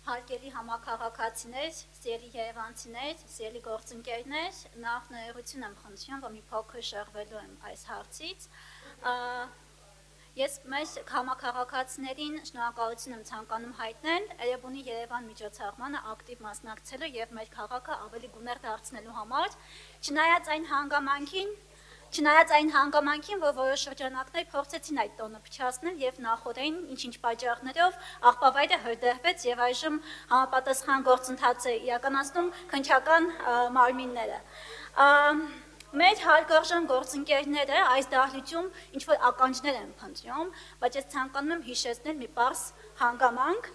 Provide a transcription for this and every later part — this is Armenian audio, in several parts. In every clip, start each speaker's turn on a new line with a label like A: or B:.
A: Հարգելի համաքաղաքացիներ, սիրելի երևանցիներ, սիրելի գործընկերներ, նախ ներողություն եմ խնդրում, որ մի փոքր շեղվելու եմ այս հարցից։ Ես մեր համաքաղաքացիներին շնորհակալություն եմ ցանկանում հայտնել Էրեբունի Երևան միջոցառմանը ակտիվ մասնակցելու եւ մեր քաղաքը ավելի գունեղ դարձնելու համար, Չնայած այն հանգամանքին, որ որոշ շրջանակներ փորձեցին այդ տոնը փչացնել եւ նախորդին ինչ-ինչ պատճառներով աղբավայրը հրդեհվեց եւ այժմ համապատասխան գործընթաց է իրականացնում քննչական մարմինները։ Մեր հարգարժան գործընկերները այս դահլիճում ինչ-որ ականջներ են փնտրում, բայց ես ցանկանում եմ հիշեցնել մի պարզ հանգամանք։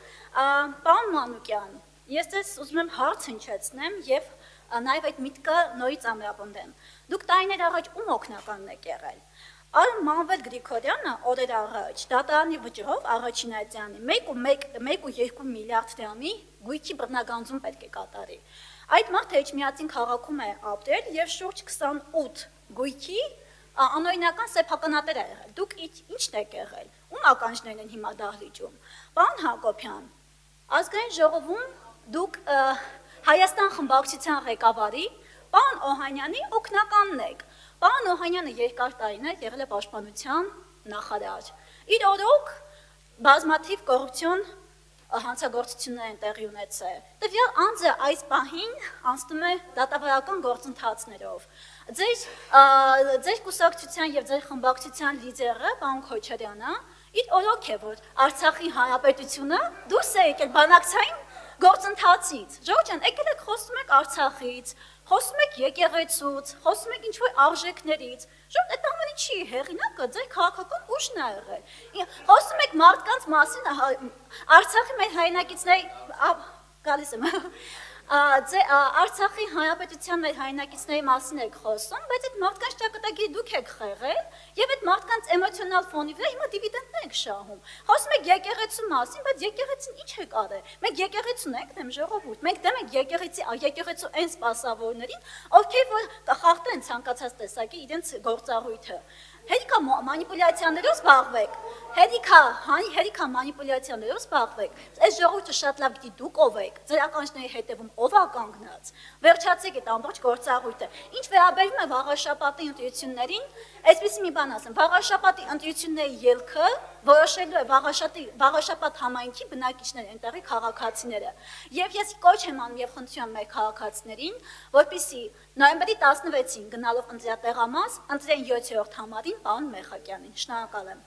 A: Պարոն Մանուկյան, ես ձեզ ուզում եմ հարց հնչեցնեմ եւ նաև այդ միտքը նորից ամրապնդեմ։ Դուք տարիներ առաջ ում օգնականն եք եղել։ Արմ Մանվել Գրիգորյանը օրեր առաջ դատարանի վճռով առաջին այցյանի 1.2 միլիարդ դրամի գույքի բռնագանձում պետք է կատարի։ Այդ մարդը Էջմիածին քաղաքում է ապրել եւ շուրջ 28 գույքի անօրինական սեփականատեր է եղել։ Դուք ի՞նչն եք եղել։ Ում ականջներն են հիմա դահլիճում։ Պարոն Հակոբյան, ազգային ժողովում դուք Հայաստան խմբակցության ղեկավարի պարոն Օհանյանի օգնականն եք։ Պարոն Օհանյանը երկար տարիներ եղել է պաշտպանության նախարար։ Իր օրոք բազմաթիվ կոռուպցիոն հանցագործություններ են տեղի ունեցել։ Տվյալ անձը այս պահին անցնում է դատավարական գործընթացներով։ Ձեր կուսակցության եւ ձեր խմբակցության լիդերը, պարոն Քոչարյանը, իր օրոք է, որ Արցախի հանրապետությունը դուրս է եկել բանակցային գործընթացից։ Ժողովուրդ ջան, եկել եք խոսում եք Արցախից, խոսում եք եկեղեցուց, խոսում եք ինչ-որ արժեքներից։ Ժողովուրդ, այդ ամենի չի հեղինակը ձեր քաղաքական ուժն է եղել։ Խոսում եք մարդկանց մասին, Արցախի մեր հայրենակիցների գալիս եմ։ Արցախի հանրապետության մեր հայրենակիցների մասին եք խոսում, բայց այդ մարդկանց ճակատագիրը դուք եք խեղել եւ այդ մարդկանց էմոցիոնալ ֆոնի վրա հիմա դիվիդենդներ եք շահում։ Խոսում եք եկեղեցու մասին, բայց եկեղեցին ինչ եք արել։ Մենք եկեղեցուն ենք դեմ ժողովուրդ։ Մենք դեմ ենք եկեղեցու այն սպասավորներին, ովքեր որ կխախտեն ցանկացած տեսակի իրենց գործառույթը։ Հերիքա մանիպուլյացիաներով զբաղվեք, հերիքա մանիպուլյացիաներով զբաղվեք, այս ժողովուրդը շատ լավ գիտի դուք ով եք, ձեր ականջների հետևում ով ա կանգնած, վերջացեք այդ ամբողջ գործառույթը, ինչ վերաբերում է վաղաշաբաթի ընտրություններին, այսպեսի մի բան ասեմ, վաղաշաբաթի ընտրությունների ելքը որոշելու է վաղաշաբաթ համայնքի բնակիչները, այնտեղի քաղաքացիները, եւ ես կոչ եմ անում եւ խնդրում եմ մեր քաղաքացիներին, որպեսզի նոյեմբերի 16-ին գնալով ընտրատեղամաս ընտրեն 7-րդ համարին պարոն Մեխակյանին, շնորհակալ եմ։